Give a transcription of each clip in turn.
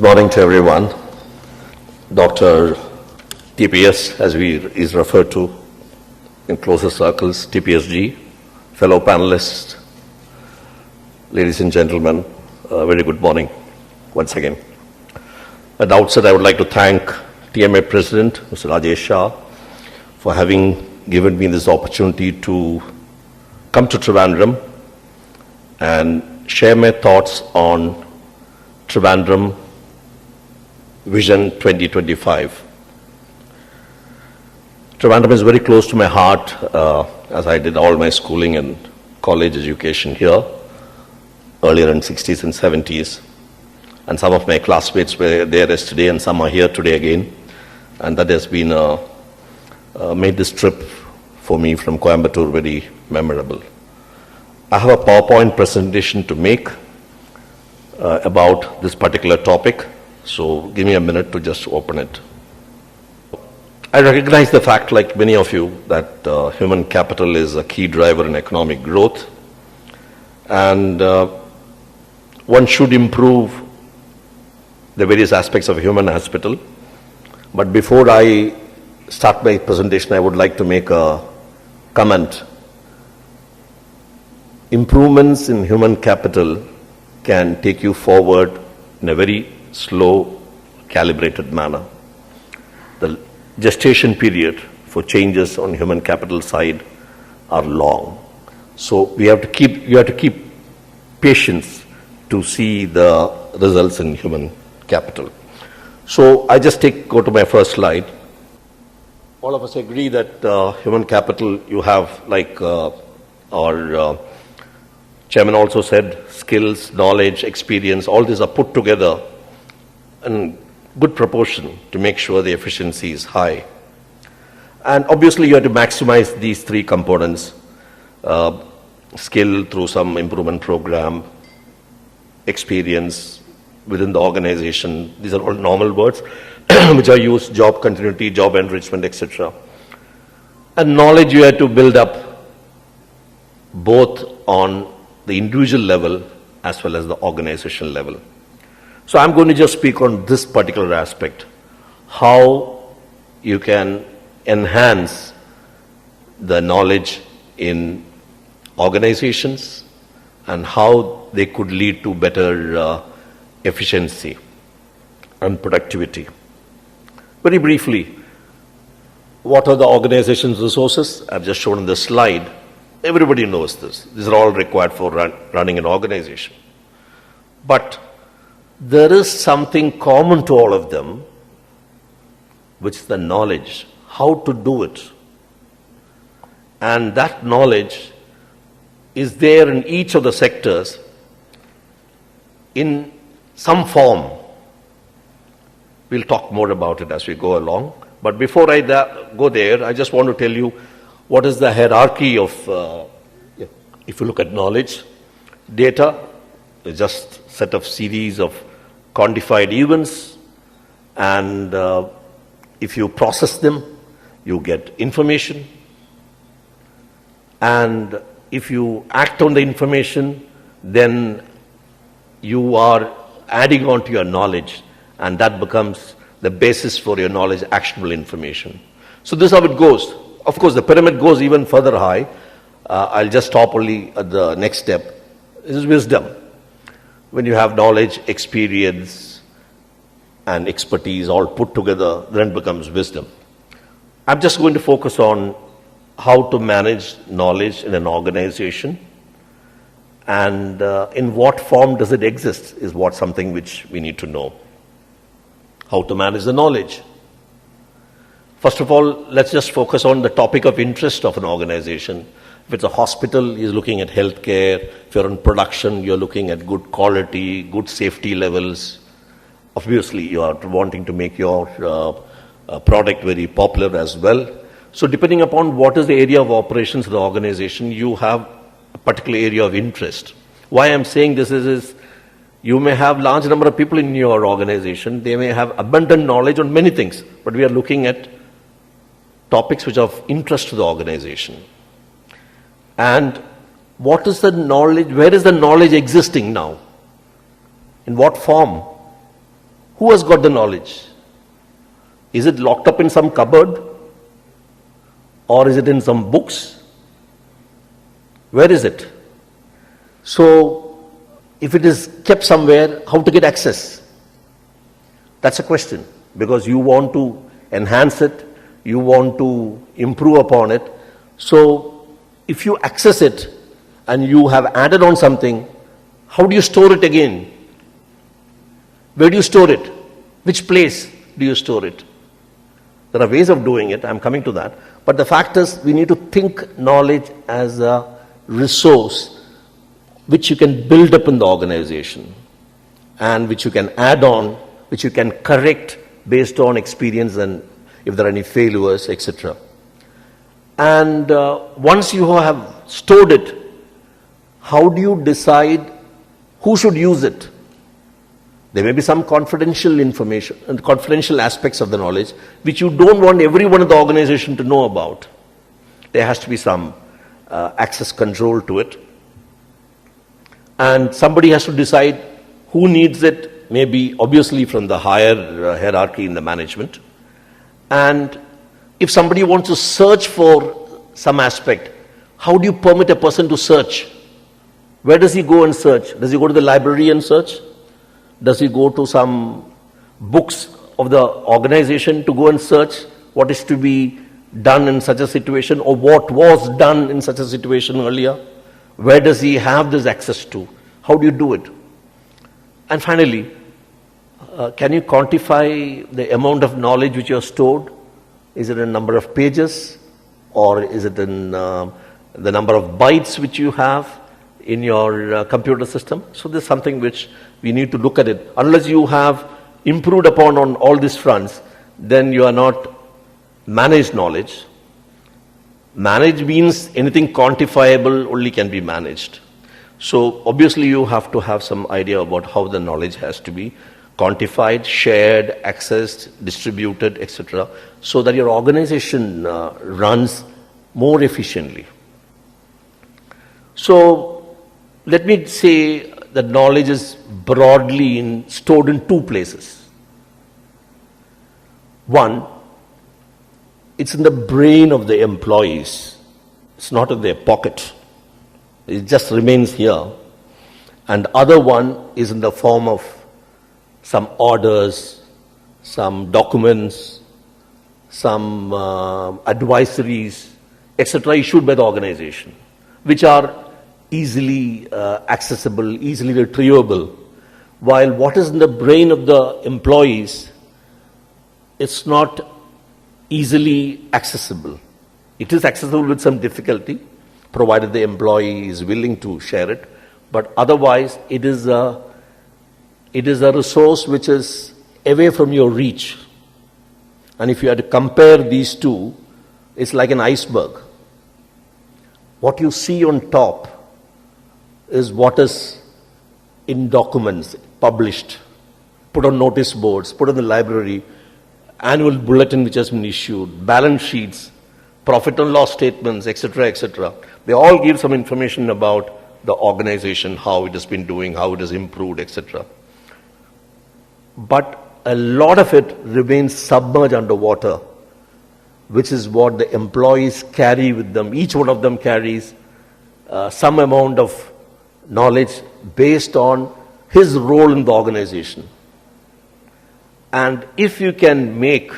morning to everyone. Dr. TPS, as is referred to in closer circles, TPSG, fellow panelists, ladies and gentlemen, very good morning once again. At the outset, I would like to thank TMA President, Mr. Rajesh Shah, for having given me this opportunity to come to Trivandrum and share my thoughts on Trivandrum Vision 2025. Trivandrum is very close to my heart, as I did all my schooling and college education here, earlier in 60s and 70s. And some of my classmates were there yesterday and some are here today again. And that has been made this trip for me from Coimbatore very memorable. I have a PowerPoint presentation to make about this particular topic. So give me a minute to just open it. I recognize the fact, like many of you, that human capital is a key driver in economic growth. And one should improve the various aspects of human capital. But before I start my presentation, I would like to make a comment. Improvements in human capital can take you forward in a very slow, calibrated manner. The gestation period for changes on human capital side are long. So you have to keep patience to see the results in human capital. So I just go to my first slide. All of us agree that human capital you have, like our chairman also said, skills, knowledge, experience, all these are put together in good proportion to make sure the efficiency is high. And obviously you have to maximize these three components, skill through some improvement program, experience within the organization. These are all normal words which are used, job continuity, job enrichment, etc. And knowledge you have to build up both on the individual level as well as the organizational level. So I'm going to just speak on this particular aspect, how you can enhance the knowledge in organizations and how they could lead to better efficiency and productivity. Very briefly, what are the organization's resources? I've just shown in the slide. Everybody knows this. These are all required for running an organization. But there is something common to all of them, which is the knowledge, how to do it. And that knowledge is there in each of the sectors in some form. We'll talk more about it as we go along. But before I go there, I just want to tell you what is the hierarchy of, if you look at knowledge. Data is just a set of series of quantified events, and if you process them, you get information. And if you act on the information, then you are adding on to your knowledge, and that becomes the basis for your knowledge, actionable information. So this is how it goes. Of course, the pyramid goes even further high. I'll just stop only at the next step. This is wisdom. When you have knowledge, experience, and expertise all put together, then it becomes wisdom. I'm just going to focus on how to manage knowledge in an organization, and in what form does it exist is something which we need to know. How to manage the knowledge. First of all, let's just focus on the topic of interest of an organization. If it's a hospital, you're looking at healthcare. If you're in production, you're looking at good quality, good safety levels. Obviously, you are wanting to make your product very popular as well. So depending upon what is the area of operations of the organization, you have a particular area of interest. Why I'm saying this is you may have large number of people in your organization. They may have abundant knowledge on many things, but we are looking at topics which are of interest to the organization. And what is the knowledge, where is the knowledge existing now? In what form? Who has got the knowledge? Is it locked up in some cupboard? Or is it in some books? Where is it? So, if it is kept somewhere, how to get access? That's a question, because you want to enhance it, you want to improve upon it. So, if you access it and you have added on something, how do you store it again? Where do you store it? Which place do you store it? There are ways of doing it, I'm coming to that. But the fact is, we need to think knowledge as a resource which you can build up in the organization and which you can add on, which you can correct based on experience and if there are any failures, etc. And once you have stored it, how do you decide who should use it? There may be some confidential information and confidential aspects of the knowledge which you don't want everyone in the organization to know about. There has to be some access control to it. And somebody has to decide who needs it, maybe obviously from the higher hierarchy in the management. And if somebody wants to search for some aspect, how do you permit a person to search? Where does he go and search? Does he go to the library and search? Does he go to some books of the organization to go and search what is to be done in such a situation or what was done in such a situation earlier? Where does he have this access to? How do you do it? And finally, can you quantify the amount of knowledge which you have stored? Is it a number of pages, or is it in the number of bytes which you have in your computer system? So there's something which we need to look at it. Unless you have improved upon on all these fronts, then you are not managed knowledge. Manage means anything quantifiable only can be managed. So obviously you have to have some idea about how the knowledge has to be quantified, shared, accessed, distributed, etc., so that your organization runs more efficiently. So let me say that knowledge is broadly stored in two places. One, it's in the brain of the employees. It's not in their pocket. It just remains here. And other one is in the form of some orders, some documents, some advisories, etc., issued by the organization, which are easily accessible, easily retrievable. While what is in the brain of the employees, it's not easily accessible. It is accessible with some difficulty, provided the employee is willing to share it. But otherwise, it is a resource which is away from your reach. And if you had to compare these two, it's like an iceberg. What you see on top is what is in documents, published, put on notice boards, put in the library, annual bulletin which has been issued, balance sheets, profit and loss statements, etc., etc. They all give some information about the organization, how it has been doing, how it has improved, etc. But a lot of it remains submerged underwater, which is what the employees carry with them. Each one of them carries some amount of knowledge based on his role in the organization. And if you can make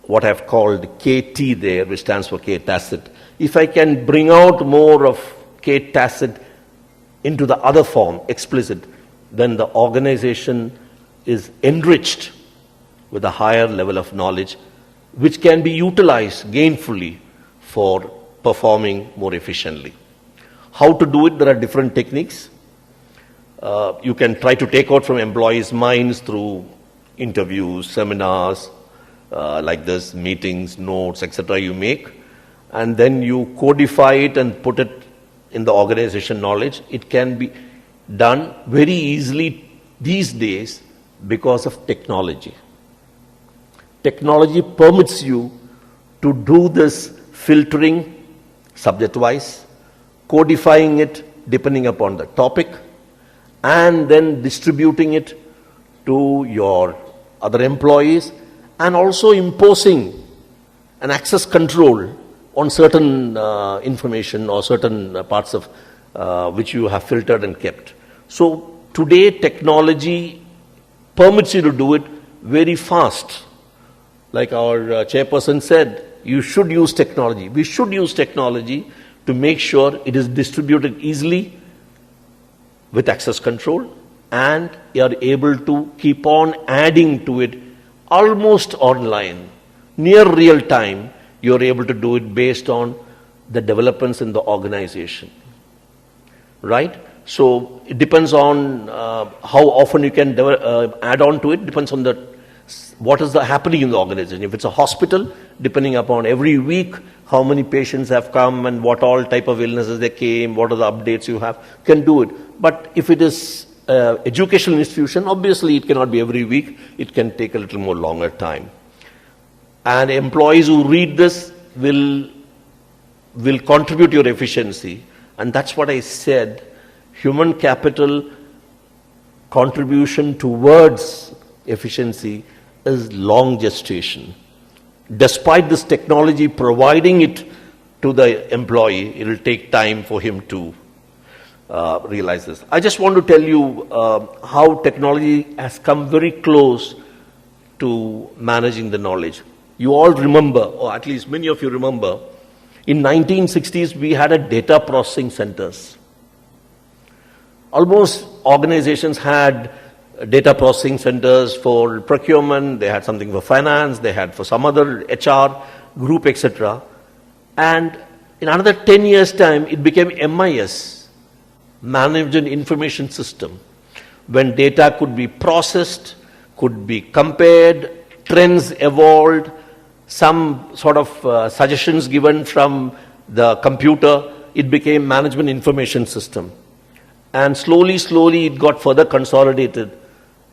what I've called KT there, which stands for K tacit, if I can bring out more of K tacit into the other form, explicit, then the organization is enriched with a higher level of knowledge, which can be utilized gainfully for performing more efficiently. How to do it? There are different techniques. You can try to take out from employees' minds through interviews, seminars, like this, meetings, notes, etc. you make, and then you codify it and put it in the organization knowledge. It can be done very easily these days because of technology. Technology permits you to do this filtering subject-wise, codifying it depending upon the topic, and then distributing it to your other employees, and also imposing an access control on certain information or certain parts of which you have filtered and kept. So today technology permits you to do it very fast. Like our chairperson said, you should use technology. We should use technology to make sure it is distributed easily with access control, and you are able to keep on adding to it almost online, near real time. You are able to do it based on the developments in the organization, right? So it depends on how often you can add on to it, depends on what is happening in the organization. If it's a hospital, depending upon every week, how many patients have come and what all type of illnesses they came, what are the updates you have, can do it. But if it is educational institution, obviously it cannot be every week, it can take a little more longer time. And employees who read this will contribute to your efficiency. And that's what I said, human capital contribution towards efficiency is long gestation. Despite this technology providing it to the employee, it will take time for him to realize this. I just want to tell you how technology has come very close to managing the knowledge. You all remember, or at least many of you remember, in 1960s we had a data processing centers. Almost organizations had data processing centers for procurement, they had something for finance, they had for some other HR group, etc. And in another 10 years' time, it became MIS, Management Information System, when data could be processed, could be compared, trends evolved, some sort of suggestions given from the computer, it became Management Information System. And slowly, it got further consolidated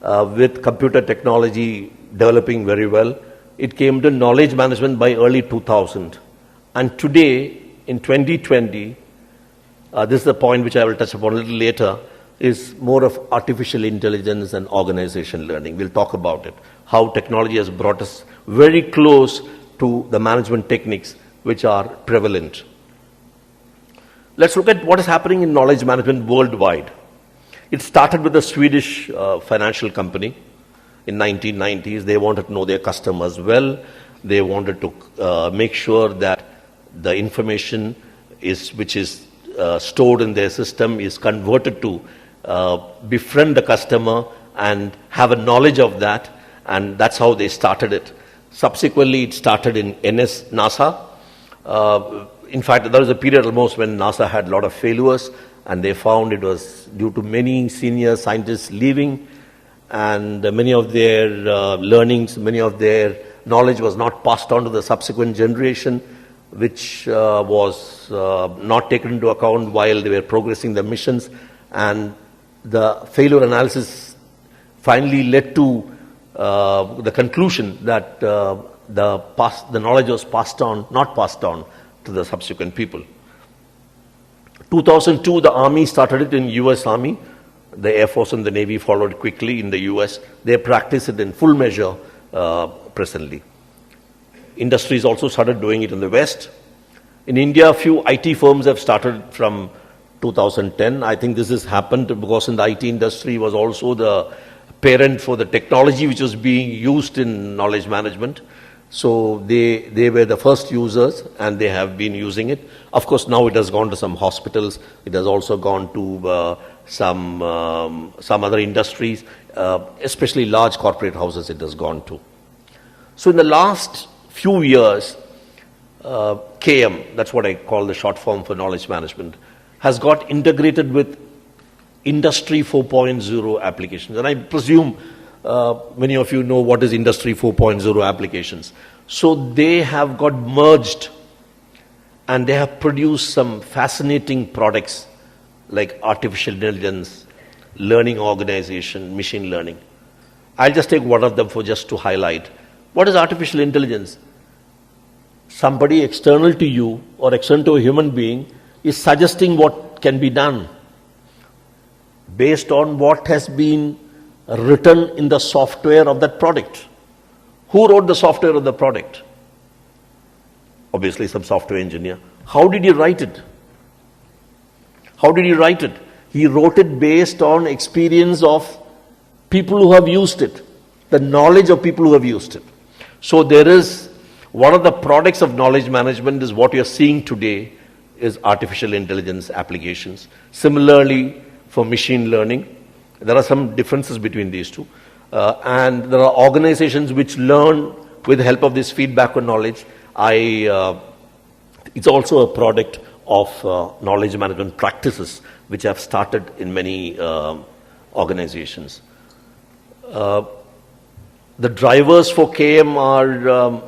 with computer technology developing very well. It came to knowledge management by early 2000. And today, in 2020, this is the point which I will touch upon a little later, is more of artificial intelligence and organization learning. We'll talk about it, how technology has brought us very close to the management techniques which are prevalent. Let's look at what is happening in knowledge management worldwide. It started with a Swedish financial company in 1990s. They wanted to know their customers well. They wanted to make sure that the information which is stored in their system is converted to befriend the customer and have a knowledge of that, and that's how they started it. Subsequently, it started in NASA. In fact, there was a period almost when NASA had a lot of failures, and they found it was due to many senior scientists leaving, and many of their learnings, many of their knowledge was not passed on to the subsequent generation, which was not taken into account while they were progressing the missions. And the failure analysis finally led to the conclusion that the knowledge was not passed on to the subsequent people. 2002, the Army started it in US Army. The Air Force and the Navy followed quickly in the US. They practice it in full measure presently. Industries also started doing it in the West. In India, a few IT firms have started from 2010. I think this has happened because in the IT industry was also the parent for the technology which was being used in knowledge management. So they were the first users, and they have been using it. Of course, now it has gone to some hospitals. It has also gone to some other industries, especially large corporate houses it has gone to. So in the last few years, KM, that's what I call the short form for knowledge management, has got integrated with Industry 4.0 applications. And I presume many of you know what is Industry 4.0 applications. So they have got merged, and they have produced some fascinating products like artificial intelligence, learning organization, machine learning. I'll just take one of them for just to highlight. What is artificial intelligence? Somebody external to you or external to a human being is suggesting what can be done based on what has been written in the software of that product. Who wrote the software of the product? Obviously some software engineer. How did he write it? How did he write it? He wrote it based on experience of people who have used it, the knowledge of people who have used it. So there is, one of the products of knowledge management is what you're seeing today is artificial intelligence applications. Similarly, for machine learning, there are some differences between these two. And there are organizations which learn with the help of this feedback on knowledge. It's also a product of knowledge management practices which have started in many organizations. The drivers for KM are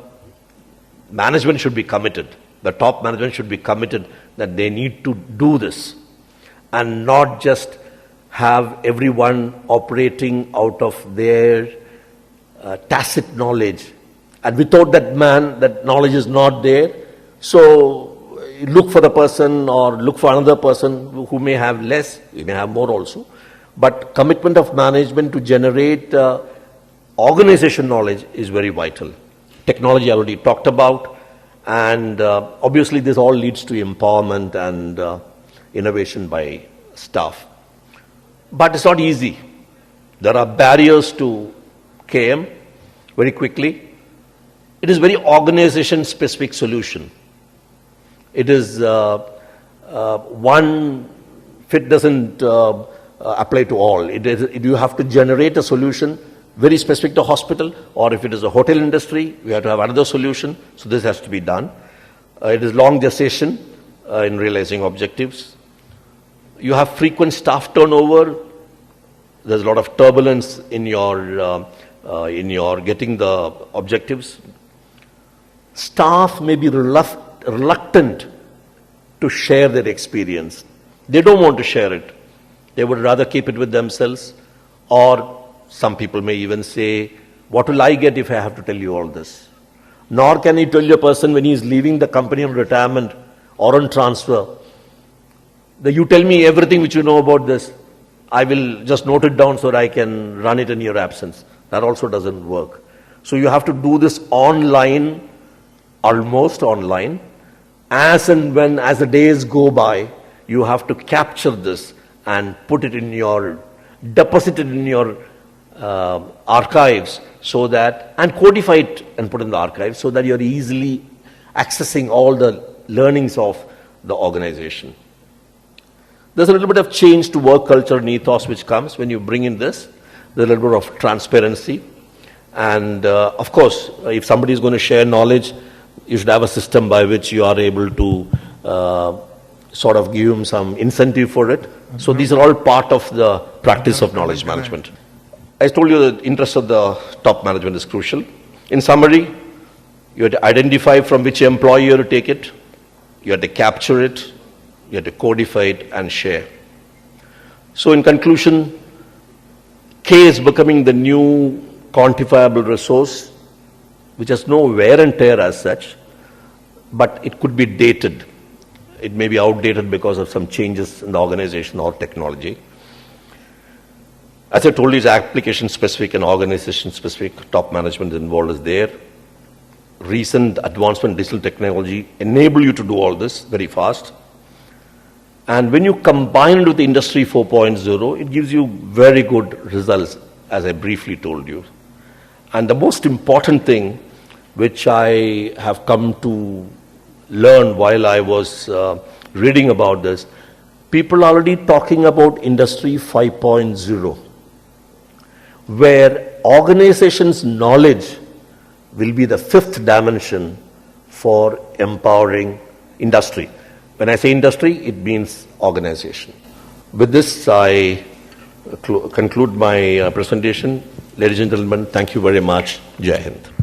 management should be committed. The top management should be committed that they need to do this and not just have everyone operating out of their tacit knowledge. And without that man, that knowledge is not there. So look for the person or look for another person who may have less, he may have more also. But commitment of management to generate organization knowledge is very vital. Technology I already talked about, and obviously this all leads to empowerment and innovation by staff. But it's not easy. There are barriers to KM very quickly. It is very organization-specific solution. It is one fit doesn't apply to all. You have to generate a solution very specific to hospital, or if it is a hotel industry, we have to have another solution. So this has to be done. It is long gestation in realizing objectives. You have frequent staff turnover. There's a lot of turbulence in your getting the objectives. Staff may be reluctant to share their experience. They don't want to share it. They would rather keep it with themselves, or some people may even say, what will I get if I have to tell you all this? Nor can he tell a person when he is leaving the company on retirement or on transfer, that you tell me everything which you know about this. I will just note it down so that I can run it in your absence. That also doesn't work. So you have to do this online, almost online. As and when, as the days go by, you have to capture this and put it in your, deposit it in your archives so that, and codify it and put in the archives so that you're easily accessing all the learnings of the organization. There's a little bit of change to work culture and ethos which comes when you bring in this. There's a little bit of transparency. And of course, if somebody is going to share knowledge, you should have a system by which you are able to sort of give him some incentive for it. So these are all part of the practice of knowledge management. I told you the interest of the top management is crucial. In summary, you have to identify from which employee you have to take it, you have to capture it, you have to codify it and share. So in conclusion, K is becoming the new quantifiable resource, which has no wear and tear as such, but it could be dated. It may be outdated because of some changes in the organization or technology. As I told you, it's application-specific and organization-specific. Top management involved is there. Recent advancement in digital technology enable you to do all this very fast. And when you combine it with the Industry 4.0, it gives you very good results, as I briefly told you. And the most important thing, which I have come to learn while I was reading about this, people are already talking about Industry 5.0, where organizations' knowledge will be the fifth dimension for empowering industry. When I say industry, it means organization. With this, I conclude my presentation. Ladies and gentlemen, thank you very much. Jai Hind.